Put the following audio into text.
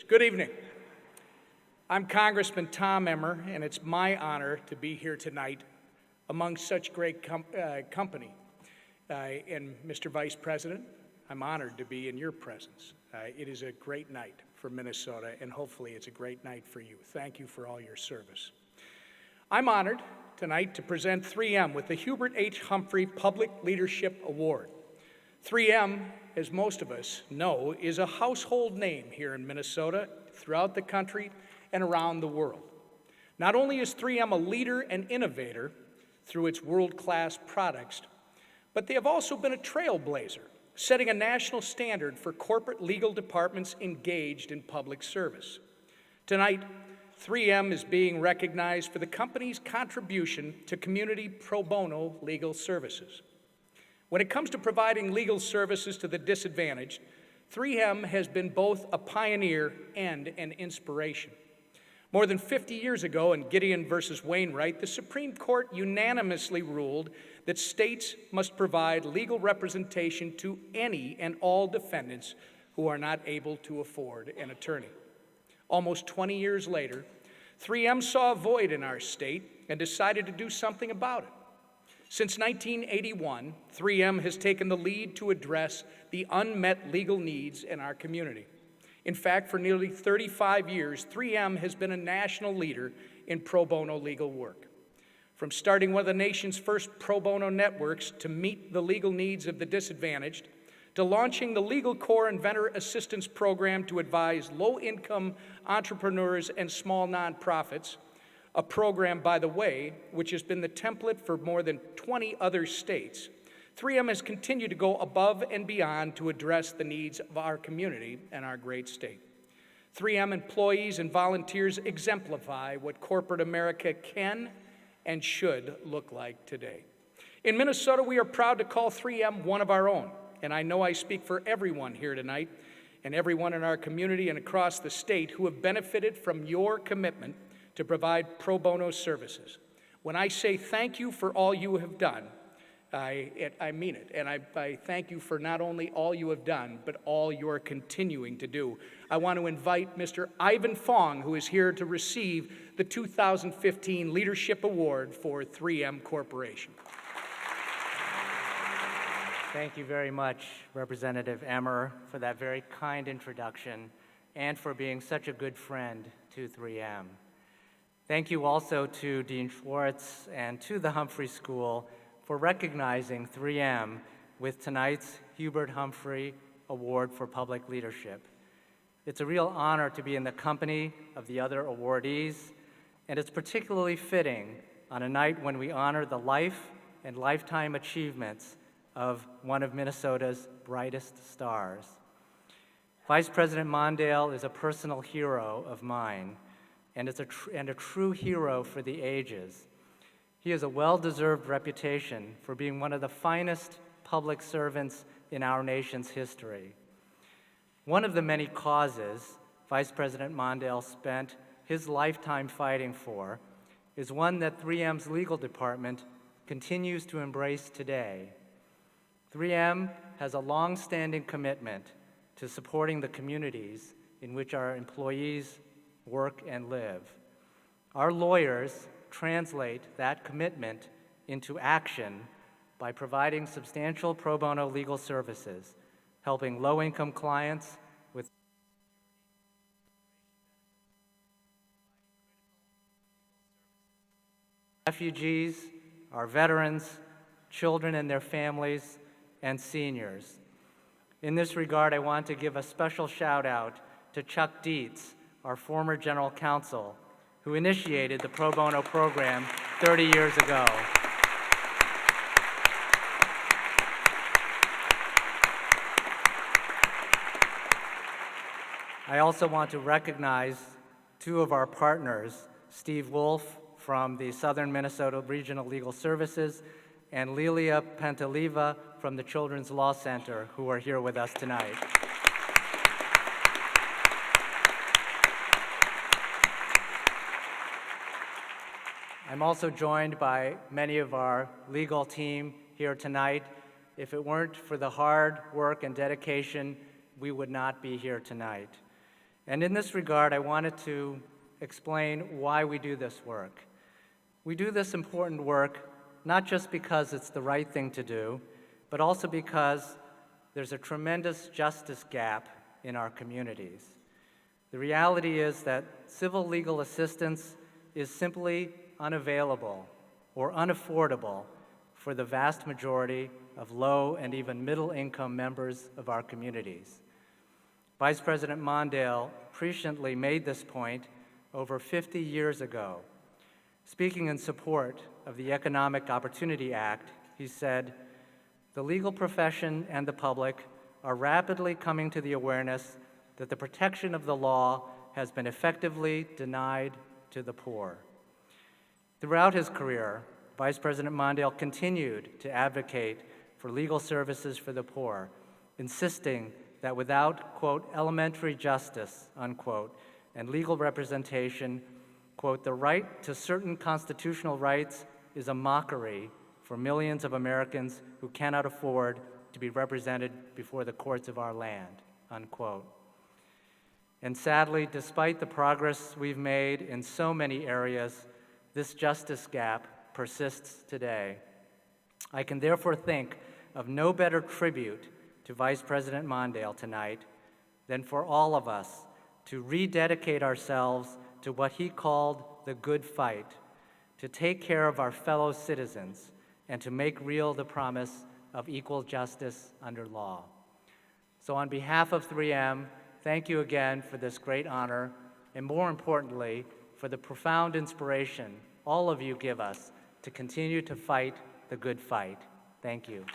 Good evening. I'm Congressman Tom Emmer, and it's my honor to be here tonight among such great company. And Mr. Vice President, I'm honored to be in your presence. It is a great night for Minnesota, and hopefully it's a great night for you. Thank you for all your service. I'm honored tonight to present 3M with the Hubert H. Humphrey Public Leadership Award. 3M, as most of us know, is a household name here in Minnesota, throughout the country, and around the world. Not only is 3M a leader and innovator through its world-class products, but they have also been a trailblazer, setting a national standard for corporate legal departments engaged in public service. Tonight, 3M is being recognized for the company's contribution to community pro bono legal services. When it comes to providing legal services to the disadvantaged, 3M has been both a pioneer and an inspiration. More than 50 years ago in Gideon versus Wainwright, the Supreme Court unanimously ruled that states must provide legal representation to any and all defendants who are not able to afford an attorney. Almost 20 years later, 3M saw a void in our state and decided to do something about it. Since 1981, 3M has taken the lead to address the unmet legal needs in our community. In fact, for nearly 35 years, 3M has been a national leader in pro bono legal work. From starting one of the nation's first pro bono networks to meet the legal needs of the disadvantaged, to launching the Legal Corps Inventor Assistance Program to advise low-income entrepreneurs and small nonprofits, a program, by the way, which has been the template for more than 20 other states, 3M has continued to go above and beyond to address the needs of our community and our great state. 3M employees and volunteers exemplify what corporate America can and should look like today. In Minnesota, we are proud to call 3M one of our own, and I know I speak for everyone here tonight and everyone in our community and across the state who have benefited from your commitment to provide pro bono services. When I say thank you for all you have done, I mean it, and I thank you for not only all you have done, but all you're continuing to do. I want to invite Mr. Ivan Fong, who is here to receive the 2015 Leadership Award for 3M Corporation. Thank you very much, Representative Emmer, for that very kind introduction and for being such a good friend to 3M. Thank you also to Dean Schwartz and to the Humphrey School for recognizing 3M with tonight's Hubert Humphrey Award for Public Leadership. It's a real honor to be in the company of the other awardees, and it's particularly fitting on a night when we honor the life and lifetime achievements of one of Minnesota's brightest stars. Vice President Mondale is a personal hero of mine, and a true hero for the ages. He has a well-deserved reputation for being one of the finest public servants in our nation's history. One of the many causes Vice President Mondale spent his lifetime fighting for is one that 3M's legal department continues to embrace today. 3M has a long-standing commitment to supporting the communities in which our employees work and live. Our lawyers translate that commitment into action by providing substantial pro bono legal services, helping low-income clients with refugees, our veterans, children and their families, and seniors. In this regard, I want to give a special shout out to Chuck Dietz, our former general counsel, who initiated the pro bono program 30 years ago. I also want to recognize two of our partners, Steve Wolf from the Southern Minnesota Regional Legal Services and Lilia Panteliva from the Children's Law Center, who are here with us tonight. I'm also joined by many of our legal team here tonight. If it weren't for the hard work and dedication, we would not be here tonight. And in this regard, I wanted to explain why we do this work. We do this important work not just because it's the right thing to do, but also because there's a tremendous justice gap in our communities. The reality is that civil legal assistance is simply unavailable or unaffordable for the vast majority of low and even middle-income members of our communities. Vice President Mondale presciently made this point over 50 years ago. Speaking in support of the Economic Opportunity Act, he said, "The legal profession and the public are rapidly coming to the awareness that the protection of the law has been effectively denied to the poor." Throughout his career, Vice President Mondale continued to advocate for legal services for the poor, insisting that without, quote, elementary justice, unquote, and legal representation, quote, the right to certain constitutional rights is a mockery for millions of Americans who cannot afford to be represented before the courts of our land, unquote. And sadly, despite the progress we've made in so many areas, this justice gap persists today. I can therefore think of no better tribute to Vice President Mondale tonight than for all of us to rededicate ourselves to what he called the good fight, to take care of our fellow citizens, and to make real the promise of equal justice under law. So on behalf of 3M, thank you again for this great honor, and more importantly, for the profound inspiration all of you give us to continue to fight the good fight. Thank you.